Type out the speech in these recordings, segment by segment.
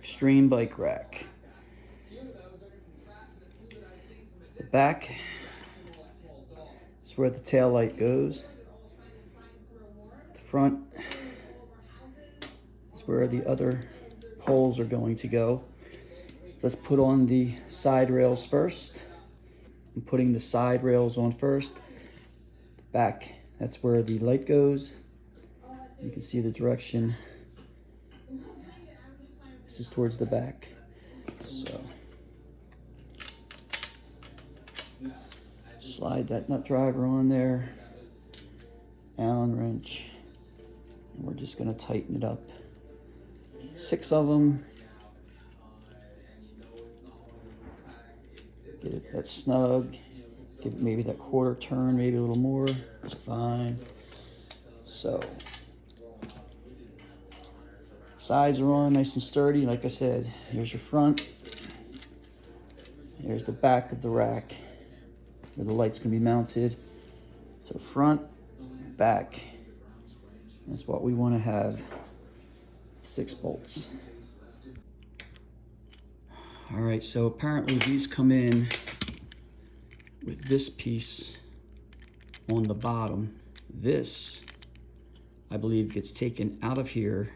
X-Treme bike rack. The back is where the tail light goes. The front is where the other poles are going to go. Let's put on the side rails first. I'm putting the side rails on first. Back, that's where the light goes. You can see the direction. This is towards the back. So slide that nut driver on there, Allen wrench, and we're just gonna tighten it up. 6 of them. Get it that snug. Give it maybe that quarter turn, maybe a little more. It's fine. So sides are on nice and sturdy. Like I said, here's your front. Here's the back of the rack where the light's gonna be mounted. So front, back. That's what we want to have. 6 bolts. All right, so apparently these come in with this piece on the bottom. This, I believe, gets taken out of here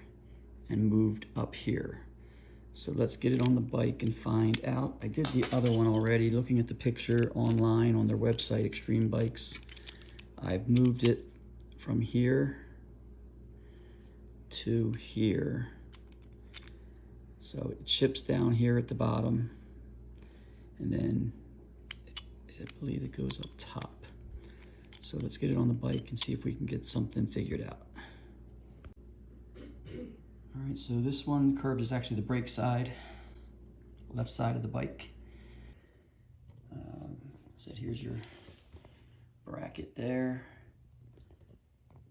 and moved up here. So let's get it on the bike and find out. I did the other one already, looking at the picture online on their website, X-Treme Bikes. I've moved it from here to here. So it ships down here at the bottom, and then I believe it goes up top. So let's get it on the bike and see if we can get something figured out. All right, so this one curved is actually the brake side, left side of the bike. So here's your bracket there,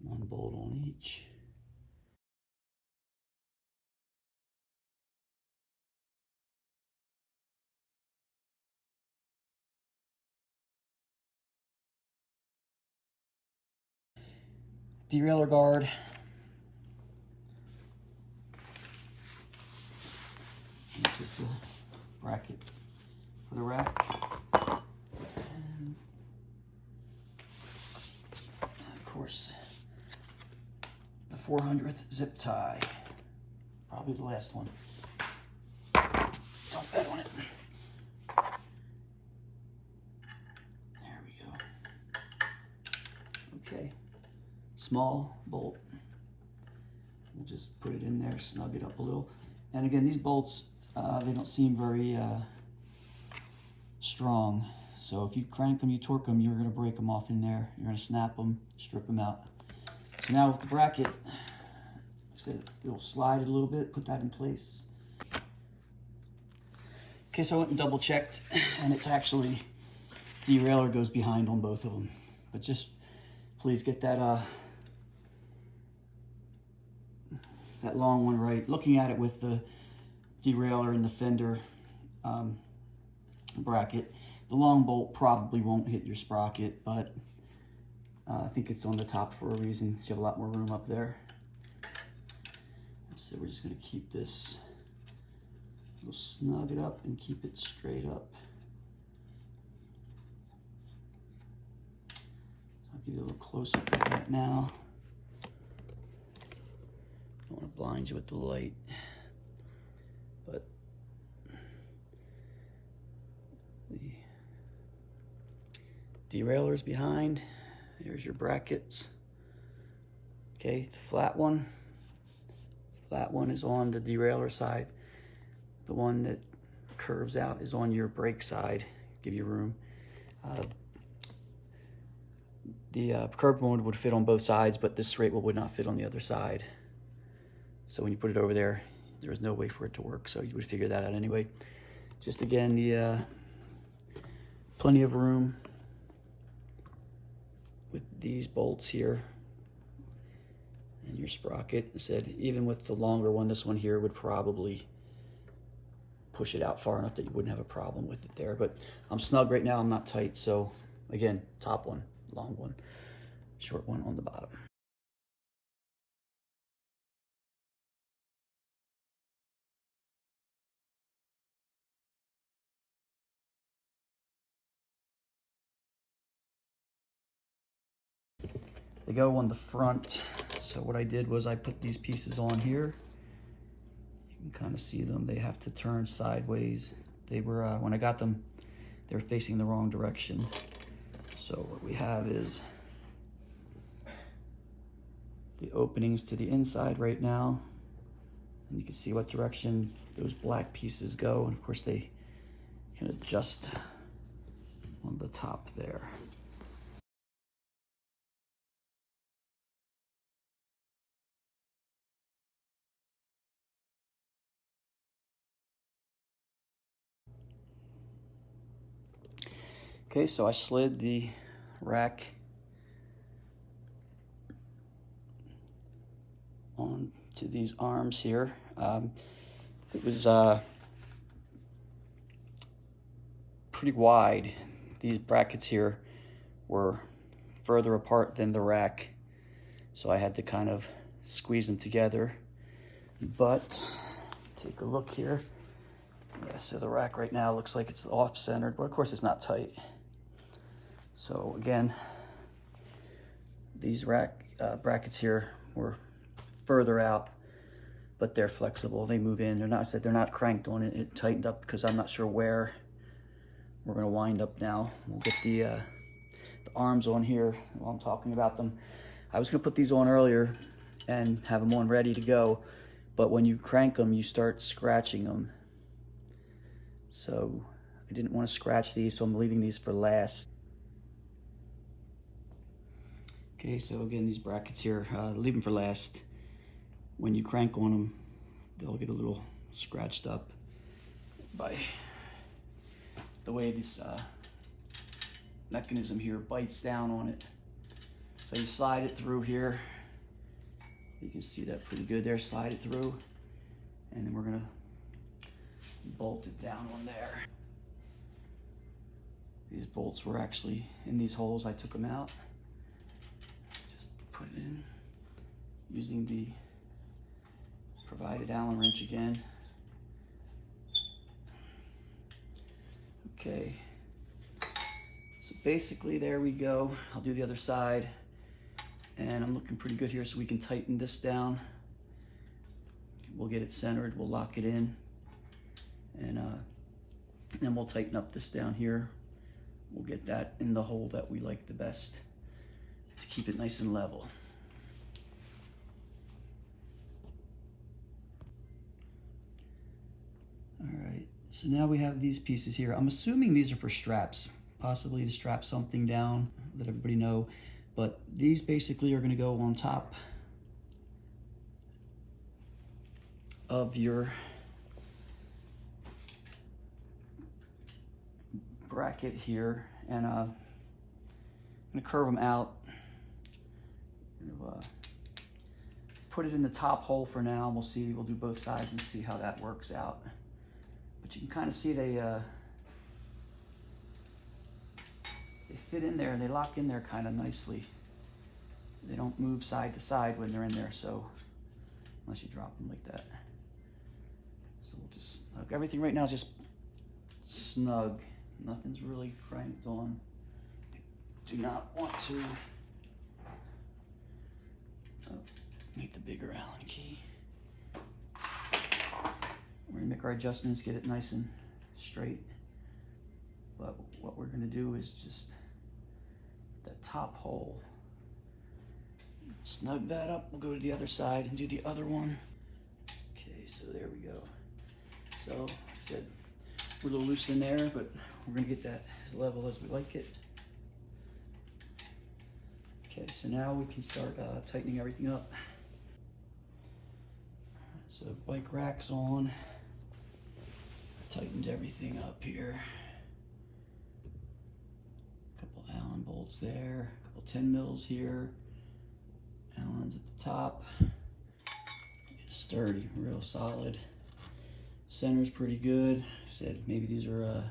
1 bolt on each. Derailleur guard. This is the bracket for the rack. And of course, the 400th zip tie. Probably the last one. Dump that on it. There we go. Okay. Small bolt. We'll just put it in there, snug it up a little. And again, these bolts, they don't seem very strong. So if you crank them, you torque them, you're gonna break them off in there. You're gonna snap them, strip them out. So now with the bracket, like I said, it'll slide it a little bit, put that in place. Okay, so I went and double checked, and it's actually, the derailleur goes behind on both of them. But just please get that that long one right. Looking at it with the derailleur and the fender bracket, the long bolt probably won't hit your sprocket, but I think it's on the top for a reason, so you have a lot more room up there. So we're just gonna keep this, we'll snug it up and keep it straight up. So I'll give you a little close up of that now. Don't want to blind you with the light, but the derailleur's behind. There's your brackets. Okay, the flat one is on the derailleur side. The one that curves out is on your brake side. Give you room. The curved one would fit on both sides, but this straight one would not fit on the other side. So when you put it over there, there was no way for it to work, so you would figure that out anyway. Just again, the plenty of room with these bolts here and your sprocket. I said, even with the longer one, this one here would probably push it out far enough that you wouldn't have a problem with it there. But I'm snug right now, I'm not tight, so again, top one, long one, short one on the bottom. They go on the front. So what I did was I put these pieces on here. You can kind of see them. They have to turn sideways. They were, when I got them, they were facing the wrong direction. So what we have is the openings to the inside right now. And you can see what direction those black pieces go. And of course they can adjust on the top there. Okay, so I slid the rack on to these arms here. It was pretty wide. These brackets here were further apart than the rack, so I had to kind of squeeze them together. But take a look here. Yeah, so the rack right now looks like it's off-centered, but of course it's not tight. So again, these rack brackets here were further out, but they're flexible. They move in. They're not, I said they're not cranked on it. It tightened up because I'm not sure where we're gonna wind up now. We'll get the arms on here while I'm talking about them. I was gonna put these on earlier and have them on ready to go, but when you crank them, you start scratching them. So I didn't want to scratch these, so I'm leaving these for last. Okay, so again, these brackets here, leave them for last. When you crank on them, they'll get a little scratched up by the way this mechanism here bites down on it. So you slide it through here. You can see that pretty good there. Slide it through, and then we're gonna bolt it down on there. These bolts were actually in these holes. I took them out. Just put it in using the provided Allen wrench again. Okay, so basically there we go. I'll do the other side, and I'm looking pretty good here, so we can tighten this down. We'll get it centered, we'll lock it in, and then we'll tighten up this down here. We'll get that in the hole that we like the best to keep it nice and level. All right, so now we have these pieces here. I'm assuming these are for straps, possibly to strap something down, let everybody know. But these basically are gonna go on top of your bracket here, and I'm gonna curve them out. Put it in the top hole for now, and we'll see. We'll do both sides and see how that works out. But you can kind of see they fit in there, and they lock in there kind of nicely. They don't move side to side when they're in there, so unless you drop them like that. So we'll just, look, everything right now is just snug. Nothing's really cranked on. Do not want to make the bigger Allen key. We're gonna make our adjustments, get it nice and straight. But what we're gonna do is just that top hole, snug that up. We'll go to the other side and do the other one. Okay, so there we go. So, like I said, we're a little loose in there, but we're gonna get that as level as we like it. Okay, so now we can start tightening everything up. So bike rack's on. Tightened everything up here. A couple Allen bolts there, a couple 10 mils here. Allen's at the top. It's sturdy, real solid. Center's pretty good. I said maybe these are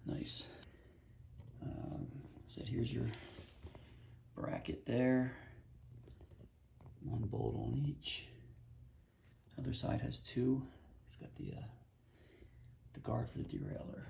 nice. Said here's your bracket there. One bolt on each. Other side has two. It's got the guard for the derailleur.